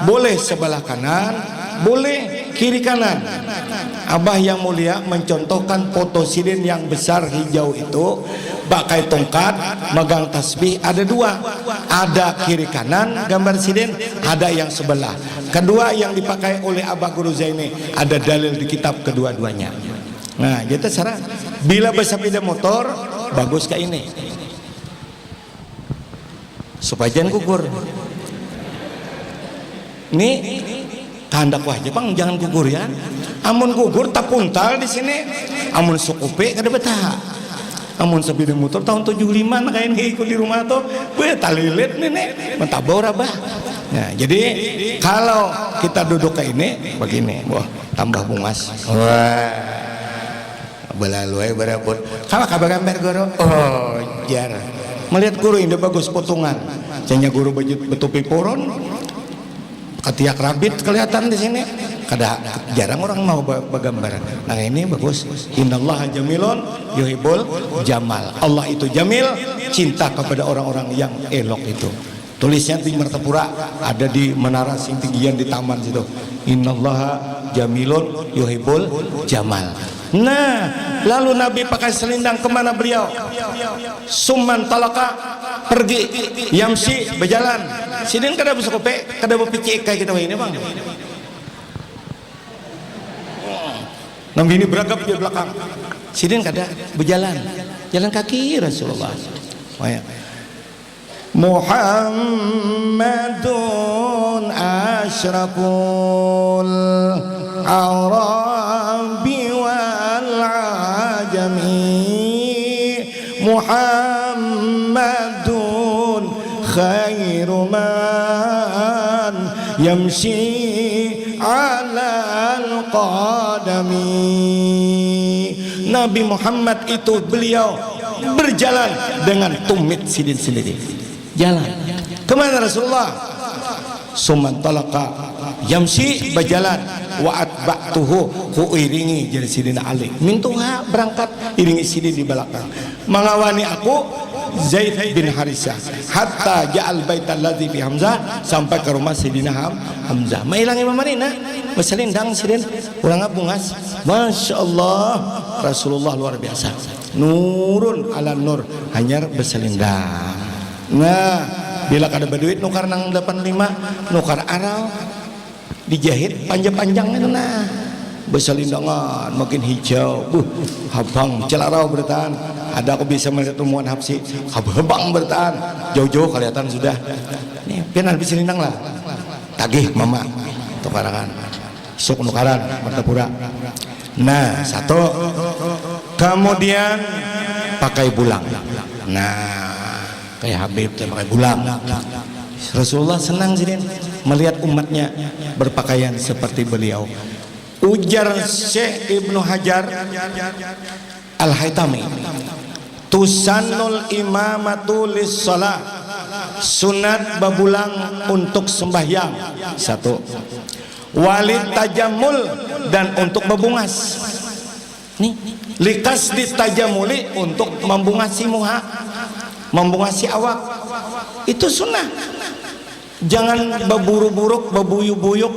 boleh sebelah kanan, boleh kiri kanan. Abah yang mulia mencontohkan foto sidin yang besar hijau itu, pakai tongkat, megang tasbih, ada dua, ada kiri kanan gambar sidin, ada yang sebelah. Kedua yang dipakai oleh Abah Guru Zaini, ada dalil di kitab kedua-duanya. Nah, kita cara bila bersepeda motor bagus kayak ini, supaya jangan gugur. Ini kehendak wajib bang, jangan gugur ya. Amun gugur tak puntal di sini, amun sukupe kada betah. Amun sepeda motor tahun 75 kayak ini ikut di rumah tuh, gue talilit nenek, mentabor abah. Nah, jadi kalau kita duduk kayak ini, begini, wah tambah bungas. Wah, belalui berapun. Kalau kabar gambar guru, oh jar. Melihat guru ini bagus potongan, jadinya guru baju betupi poron. Ketiak rabit kelihatan di sini. Jarang orang mau bergambar. Nah ini bagus. Innallaha jamilun yuhibbul jamal. Allah itu jamil, cinta kepada orang-orang yang elok itu. Tulisnya di Martapura, ada di menara sing tinggian di taman situ. Innallaha jamilun yuhibbul jamal. Nah, lalu Nabi pakai selendang kemana beliau? Summan talaka, pergi, yamsi, berjalan. Sidin kada bisa kope, kada berpicik kayak kita ini bang. Nabi ini beragap di belakang. Sidin kada berjalan, jalan kaki Rasulullah. Muhammadun asyraful arabi wal ajami, Muhammadun khairu man yamshi alal qadami. Nabi Muhammad itu beliau berjalan dengan tumit sidin sendiri. Jalan kemana Rasulullah? Suman talaka yamsi, berjalan, wa atba'tuhu, ku iringi jadi Sidina Ali. Mintuha berangkat, iringi sidin di belakang. Mengawani aku Zaid bin Harisah hatta ja'al baital ladzi fi Hamzah, sampai ke rumah Sidina Hamzah. Mailangi mamarina berselendang sidin urang bungas. Masya Allah, Rasulullah luar biasa. Nurun ala nur, hanyar berselendang. Nah, bila kada berduit nukar nang 85, nukar arau dijahit panjang-panjang itu. Nah, berselindangan makin hijau, habang celarau bertahan. Ada aku bisa melihat rumuan hapsi, habang bertahan, jauh-jauh kelihatan sudah. Nih, pian habis selindang lah. Tagih mama, tukarangan, sok nukaran Martapura. Nah, satu, kemudian pakai bulang. Nah, kayak Habib pakai bulang. Rasulullah senang sih melihat umatnya berpakaian seperti beliau. Ujar Syekh Ibnu Hajar Al-Haytami, tusannul imamatu lis-shalah, sunat babulang untuk sembahyang. Satu, walid tajammul, dan untuk berbungas. Nih, likas ditajamuli, untuk membungasi muha, membungasi awak, itu sunnah. Jangan baburu-buruk, babuyuk-buyuk.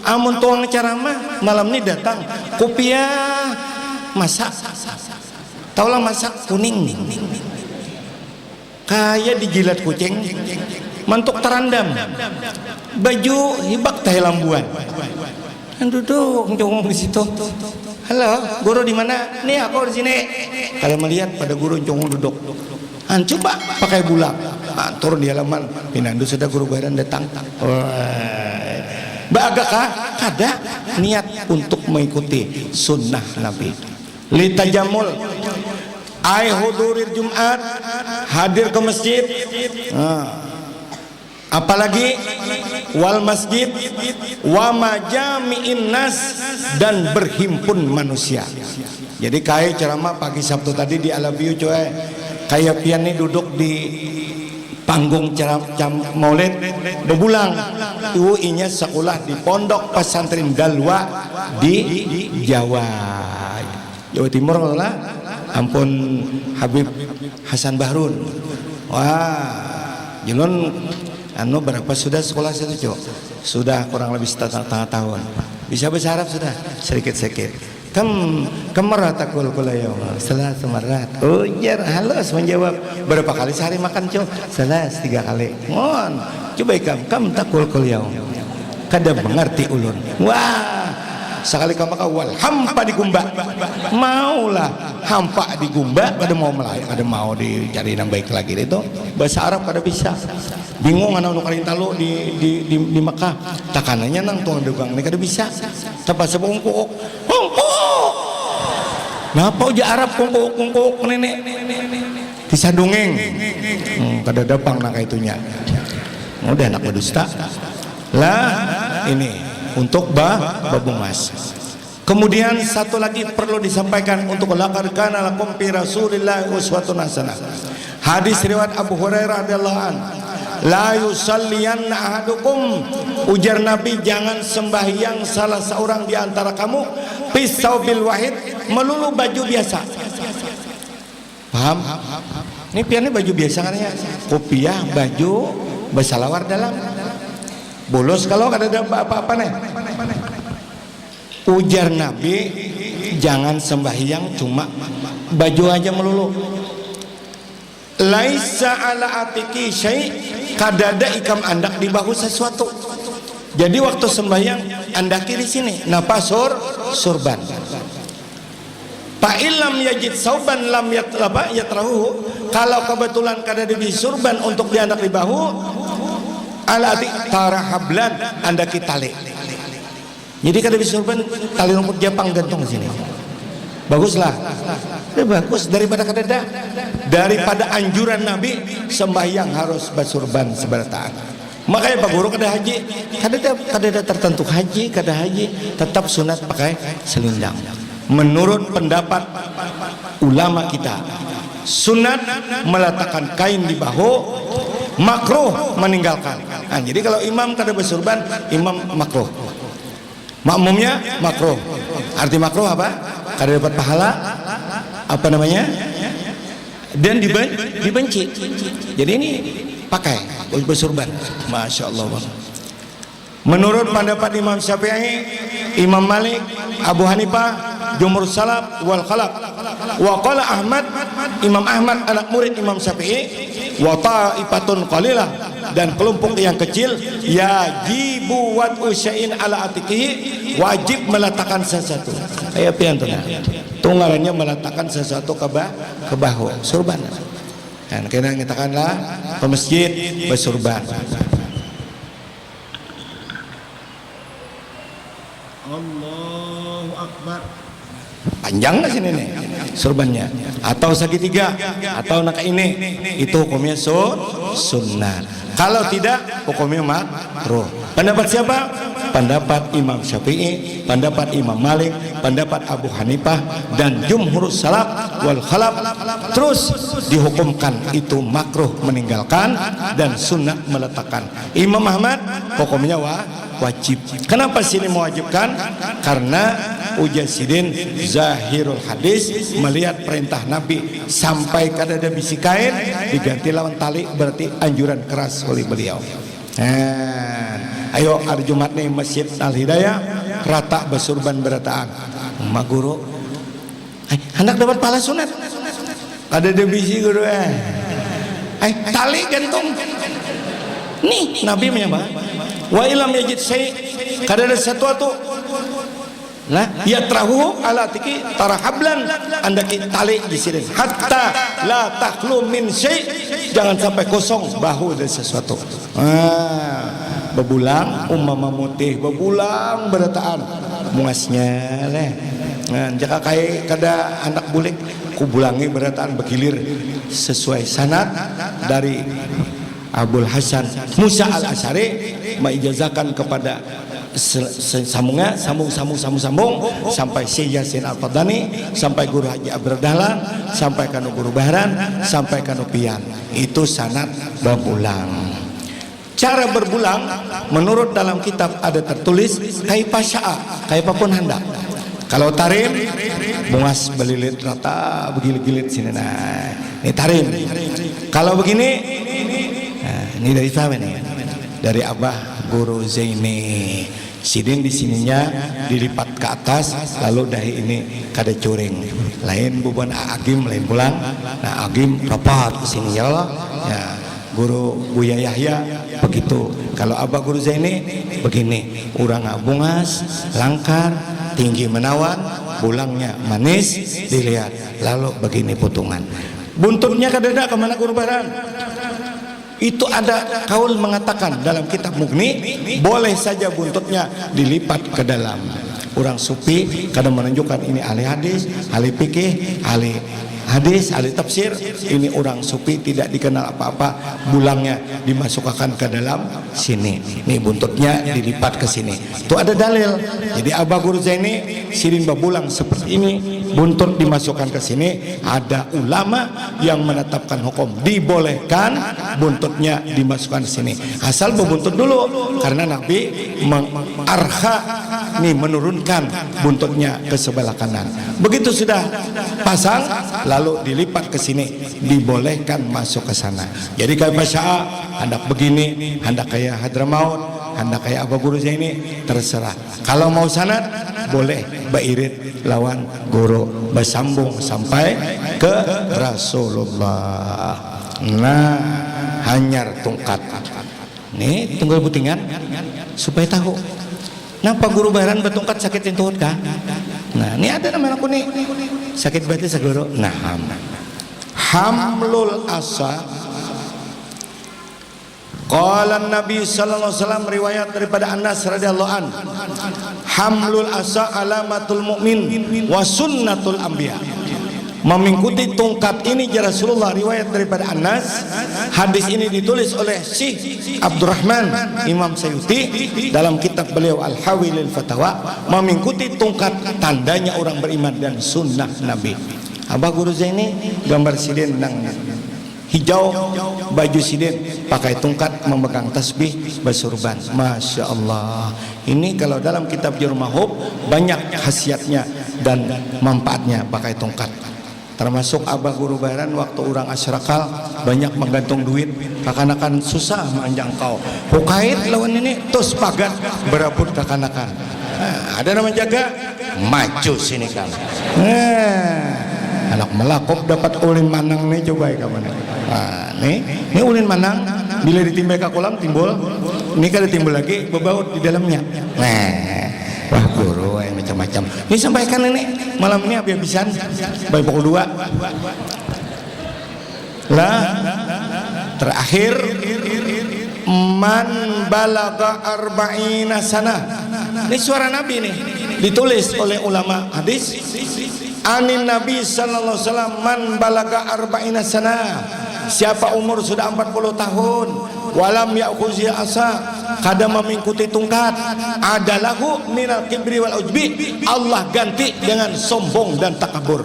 Amun tuang ceramah malam ini datang kopiah masak. Taulah masak kuning. Kayak dijilat kucing. Mantuk terandam. Baju hibak teh lambuan. Duduk ngomong di situ. Halo, guru di mana? Nih aku di sini. Kalau melihat pada guru ngomong duduk. Coba pakai bulak. Turun di halaman. Pinandu sudah guru bayaran datang. Bagakah ada niat untuk mengikuti sunnah Nabi. Litajamul. Ai hudurir Jumat, hadir ke masjid. Apalagi wal masjid wa majami'in nas, dan berhimpun manusia. Jadi kayak ceramah pagi Sabtu tadi di Alabiu coy, kayak pian nih duduk di panggung ceramah maulid bebulang. UI-nya sekolah di Pondok Pesantren Dalwa di Jawa Timur lah. Ampun Habib Hasan Bahrun. Wah, julun berapa sudah sekolah situ, Cok? Sudah kurang lebih setengah tahun. Bisa bahasa Arab sudah sedikit-sedikit. Kemerat aku kulayau. Salah semerat. Ujar halus menjawab. Berapa kali sehari makan, Cok? Salah 3 kali. Ngon. Coba kam takul kulayau. Kada mengerti ulun. Wah. Sekali kamu kawal hampa digumba, maulah hampa digumba, kada mau melayu, kada mau dicari yang baik lagi itu bahasa Arab kada bisa. Bingung anak nukarin talu di Mekah takanannya nang tuang degang ini kada bisa. Tepat sebungkuk ngapa uja Arab kungkuk nenek kisah dongeng kada dapang nak itunya. Udah anak berdusta lah ini untuk babung mas. Kemudian satu lagi perlu disampaikan untuk laqad kana lakum fi Rasulillah uswatun hasanah. Hadis riwayat Abu Hurairah radhiyallahu an. La yusalliyanna ahadukum, ujar Nabi, jangan sembahyang salah seorang di antara kamu pisau bil wahid, melulu baju biasa. Paham? Ini piannya baju biasa kan ya? Kopiah, baju, bersalawar dalam. Bolos kalau kada ada apa-apa nih. Ujar Nabi, jangan sembahyang cuma baju aja melulu. Laisa ala atiki syai, kada ada ikam andak di bahu sesuatu. Jadi waktu sembahyang andaki di sini. Napa surban. Fa illam yajid sauban lam yatrahu. Kalau kebetulan kada ada di surban untuk diandak di bahu, alati tarahablan anda kitale. Jadi kada bisa surban tali rumput Jepang gantung sini. Baguslah. Bagus daripada kada. Daripada anjuran Nabi sembahyang harus bersurban seberataan. Makanya Pak Guru kada haji, kada tertentu haji, kada haji, tetap sunat pakai selendang. Menurut pendapat ulama kita, sunat meletakkan kain di bahu, makruh meninggalkan. Nah, jadi kalau imam kada bersurban, imam makruh. Makmumnya makruh. Arti makruh apa? Kada dapat pahala. Apa namanya? Dan dibenci. Jadi ini pakai bersurban. Masya Allah. Menurut pendapat Imam Syafi'i, Imam Malik, Abu Hanifah, Jumhur Salaf wal Khalaf, wa qala Ahmad, Imam Ahmad anak murid Imam Syafi'i, wa ta'ifatun qalilah, dan kelompok yang kecil, yajibu wat usyain ala atikihi, wajib meletakkan sesuatu. Kayak pian tuh. Tunggarannya meletakkan sesuatu ke bahu, surban. Dan kena ngitakanlah ke masjid bersurban. Allahu Akbar. Panjang nggak sini nih surbannya? Atau segitiga? Atau nak ini? Itu hukumnya sunnah. Kalau tidak, hukumnya makruh. Pendapat siapa? Pendapat Imam Syafi'i, pendapat Imam Malik, pendapat Abu Hanifah, dan Jumhur Salaf wal Khalaf. Terus dihukumkan itu makruh meninggalkan dan sunnah meletakkan. Imam Ahmad hukumnya wajib. Kenapa sini mewajibkan? Karena ujar sidin zahirul hadis, melihat perintah Nabi sampai kada ada bisi kain diganti lawan tali, berarti anjuran keras oleh beliau. Ayo hari Jumat nih Masjid Al Hidayah rata besurban berataan. Ma guru, hendak dapat pahala sunat. Ada debisi guru tali gantung. Nih Nabi menyebut, wa ilam yajid syai' kada ada sesuatu. Nah, ya terahu ala tiki tarahablan andaki tali di sini hatta la takhlu min syai', jangan sampai kosong bahu dari sesuatu. Bebulang umpama mutih bebulang berataan muasnya leh. Nah, jika kai kada anak bulik kubulangi berataan bergilir sesuai sanad dari Abul Hasan Musa Al Asy'ari mengijazakan kepada sambung sampai Syekh Yasin Al Fadani, sampai Guru Haji Abdul Dahlan, sampai kanu Guru Bahran, sampai kanu Pian. Itu sanad bebulang. Cara berbulang menurut dalam kitab ada tertulis kaifa sya'a, kaifa pun hendak. Kalau tarim bungas belilit rata begilit-gilit sini nah. Ini tarim. Kalau begini ini dari siapa nih? Dari Abah Guru Zaini. Sidin di sininya dilipat ke atas, lalu dahi ini kada curing. Lain buban agim lain pulang. Nah agim rapat ke sini ya Allah. Ya, Guru Buya Yahya begitu. Kalau Abah Guru Zaini begini, urang bungas, langkar, tinggi menawan, bulangnya manis, dilihat. Lalu begini putungan. Buntutnya kadada kemana Guru Bahran? Itu ada kaul mengatakan dalam kitab Mughni boleh saja buntutnya dilipat ke dalam. Orang sufi kadang menunjukkan ini ahli hadis, ahli fikih, ahli hadis, ahli tafsir. Ini orang sufi tidak dikenal apa-apa, bulangnya dimasukkan ke dalam sini. Ini buntutnya dilipat ke sini. Itu ada dalil. Jadi Abah Guru Zaini sirin babulang seperti ini, buntut dimasukkan ke sini. Ada ulama yang menetapkan hukum dibolehkan buntutnya dimasukkan ke sini. Asal berbuntut dulu karena Nabi nih menurunkan buntutnya ke sebelah kanan. Begitu sudah pasang lalu dilipat ke sini, dibolehkan masuk ke sana. Jadi kayak Masya'a hendak begini, hendak kayak Hadramaut, hendak kayak Abah Guru Zaini, terserah. Kalau mau sanad boleh bairit lawan guru bersambung sampai ke Rasulullah. Nah, hanyar tungkat. Nih tunggal butingan supaya tahu. Napa Guru Bahran betungkat sakit intut kah? Nah, ini ada nama aku nih. Sakit batin segoro. Nah, hamlul asa. Qala Nabi sallallahu alaihi wasallam, riwayat daripada Anas radhiyallahu an. Hamlul asa alamatul mu'min wa sunnatul anbiya. Mengikuti tungkat ini ya Rasulullah, riwayat daripada Anas. Hadis ini ditulis oleh Syekh Abdurrahman Imam Sayuti dalam kitab beliau Al-Hawilil Fatawa. Mengikuti tungkat tandanya orang beriman dan sunnah Nabi. Abah Guru Zaini gambar sidin nang hijau, baju sidin pakai tungkat, memegang tasbih, bersurban. Masya Allah. Ini kalau dalam kitab Jurmahub banyak khasiatnya dan manfaatnya pakai tungkat. Termasuk Abah Guru Bahran waktu orang asyrakal banyak menggantung duit, kakanakan susah menjangkau. Hukait lawan ini terus pagat berabut kakanakan. Nah, ada nama jaga maju sini kan. Anak melakop dapat ulin manang nih, coba ya kawan. Nah, ini ulin manang bila ditimbul ke kolam timbul, ini kada timbul lagi bebaut di dalamnya. Wah guru macam-macam. Ini sampaikan ini malam ini habis-habisan baik pukul 2. Lah terakhir man balaga arba'ina sana. Ini suara Nabi nih ditulis oleh ulama hadis. Anin Nabi sallallahu alaihi wasallam man balaga arba'ina sana. Siapa umur sudah 40 tahun walam ya'khuzi asa, kada mengikuti tungkat, adalahu minal kibri wal ujbi, Allah ganti dengan sombong dan takabur.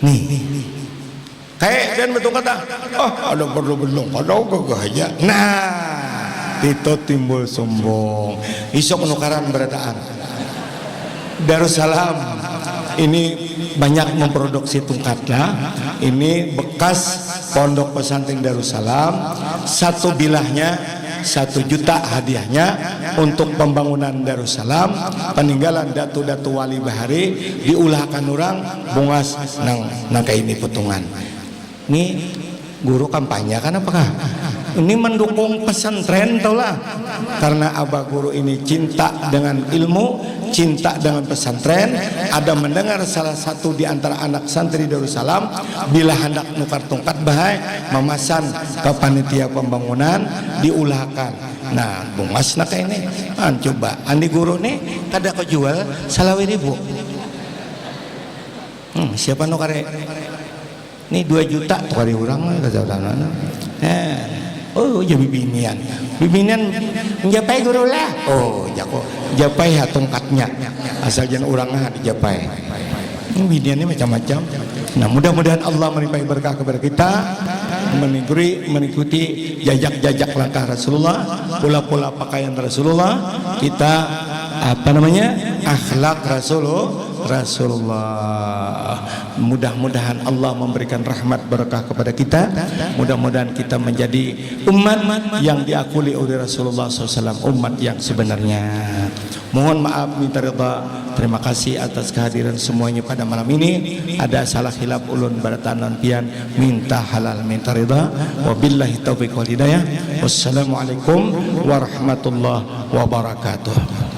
Nih kayak dan betul kata ada perlu belum ada gagah aja. Nah itu timbul sombong, isok penukaran berataan. Darussalam ini banyak memproduksi tungkatnya. Ini bekas pondok pesantren Darussalam. Satu bilahnya 1 juta hadiahnya untuk pembangunan Darussalam peninggalan datu-datu wali bahari diulahkan orang bungas nang ini putungan. Ini guru kampanye kan apakah? Ini mendukung pesantren taulah, karena abah guru ini cinta dengan ilmu, cinta dengan pesantren. Ada mendengar salah satu di antara anak santri Darussalam bila hendak nukar tongkat bahai memesan ke panitia pembangunan diulahkan. Nah bungas nak ini coba andi guru nih kada kau jual salawi ribu. Siapa nukare ini 2 juta kali orang oh ya bibinian menjapai guru lah. Oh jako japai ha tongkatnya asal jangan orang dijapai. Bibiniannya macam-macam. Nah mudah-mudahan Allah melimpahi berkah kepada kita, mengikuti jajak-jajak langkah Rasulullah, pola-pola pakaian Rasulullah, kita akhlak Rasulullah. Mudah-mudahan Allah memberikan rahmat berkah kepada kita. Mudah-mudahan kita menjadi umat yang diakui oleh Rasulullah SAW, umat yang sebenarnya. Mohon maaf, minta ridha. Terima kasih atas kehadiran semuanya pada malam ini. Ada salah khilaf ulun baratanan pian, minta halal minta ridha. Wabillahi taufiq wal hidayah. Wassalamualaikum warahmatullahi wabarakatuh.